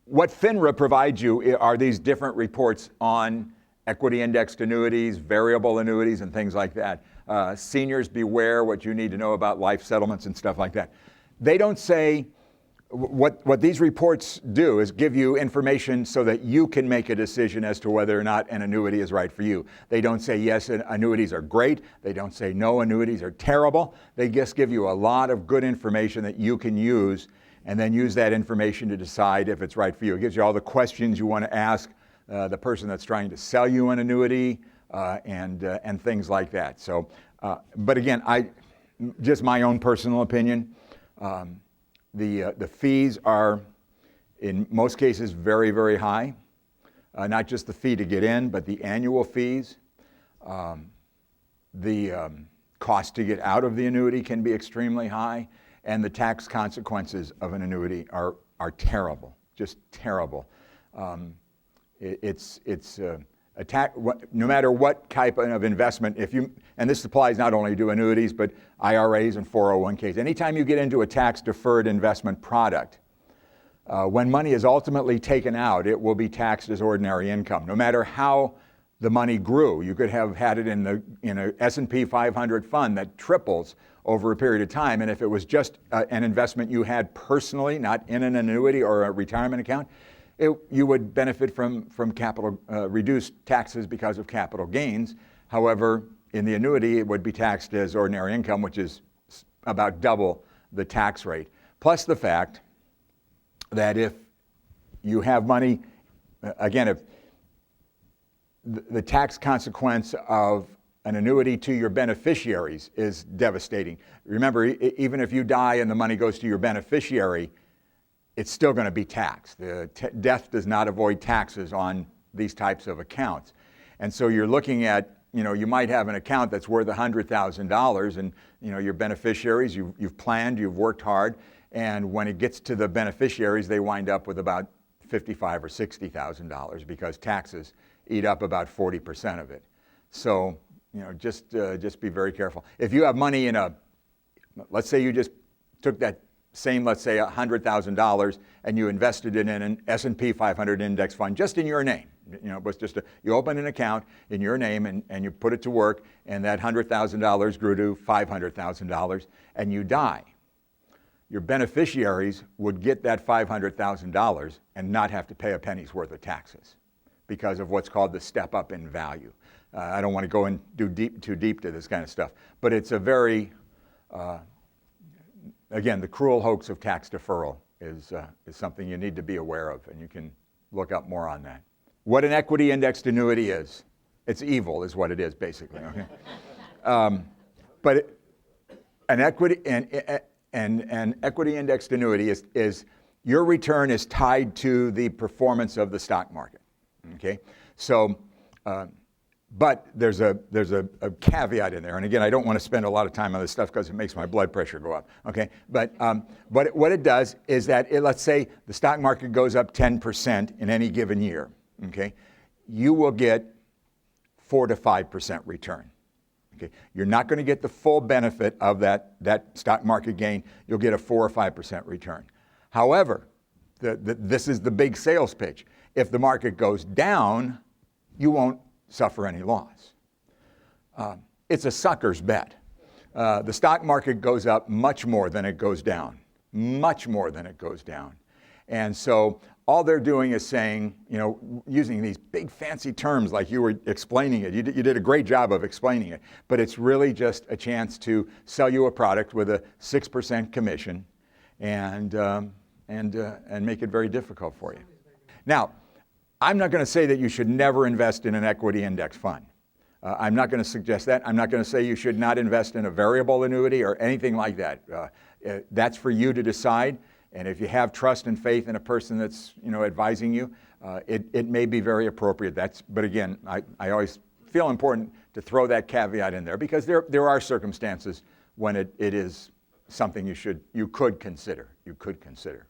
what FINRA provides you are these different reports on equity indexed annuities, variable annuities, and things like that. Seniors beware, what you need to know about life settlements and stuff like that. They don't say, what these reports do is give you information so that you can make a decision as to whether or not an annuity is right for you. They don't say, yes, annuities are great. They don't say, no, annuities are terrible. They just give you a lot of good information that you can use, and then use that information to decide if it's right for you. It gives you all the questions you want to ask the person that's trying to sell you an annuity and things like that. So, but again, just my own personal opinion, the fees are, in most cases, very, very high. Not just the fee to get in, but the annual fees. The cost to get out of the annuity can be extremely high, and the tax consequences of an annuity are terrible, just terrible. No matter what type of investment, and this applies not only to annuities, but IRAs and 401ks. Anytime you get into a tax-deferred investment product, when money is ultimately taken out, it will be taxed as ordinary income, no matter how the money grew. You could have had it in an S&P 500 fund that triples over a period of time, and if it was just an investment you had personally, not in an annuity or a retirement account, you would benefit from capital reduced taxes because of capital gains. However, in the annuity, it would be taxed as ordinary income, which is about double the tax rate. Plus the fact that if you have money, again, if the tax consequence of an annuity to your beneficiaries is devastating. Remember, even if you die and the money goes to your beneficiary, it's still going to be taxed. Death does not avoid taxes on these types of accounts. And so you're looking at, you might have an account that's worth $100,000 and, your beneficiaries, you've planned, you've worked hard, and when it gets to the beneficiaries, they wind up with about $55,000 or $60,000 because taxes eat up about 40% of it. So, just be very careful. If you have money let's say you just took that same, let's say $100,000, and you invested it in an S&P 500 index fund just in your name. It was just you open an account in your name and you put it to work, and that $100,000 grew to $500,000, and you die. Your beneficiaries would get that $500,000 and not have to pay a penny's worth of taxes because of what's called the step up in value. I don't want to go too deep to this kind of stuff, but it's a very again, the cruel hoax of tax deferral is something you need to be aware of, and you can look up more on that. What an equity indexed annuity is, it's evil is what it is, basically. Okay? But an equity indexed annuity is your return is tied to the performance of the stock market. Okay, so. But there's a caveat in there, and again, I don't want to spend a lot of time on this stuff because it makes my blood pressure go up. Okay, but what it does is that let's say the stock market goes up 10% in any given year. Okay, you will get 4 to 5% return. Okay, you're not going to get the full benefit of that stock market gain. You'll get a 4 or 5% return. However, this is the big sales pitch. If the market goes down, you won't suffer any loss. It's a sucker's bet. The stock market goes up much more than it goes down, much more than it goes down. And so all they're doing is saying, using these big fancy terms like you were explaining it. You did a great job of explaining it, but it's really just a chance to sell you a product with a 6% commission and make it very difficult for you. Now, I'm not going to say that you should never invest in an equity index fund. I'm not going to suggest that. I'm not going to say you should not invest in a variable annuity or anything like that. That's for you to decide. And if you have trust and faith in a person that's advising you, it may be very appropriate. But again, I always feel important to throw that caveat in there because there are circumstances when it is something you could consider. You could consider.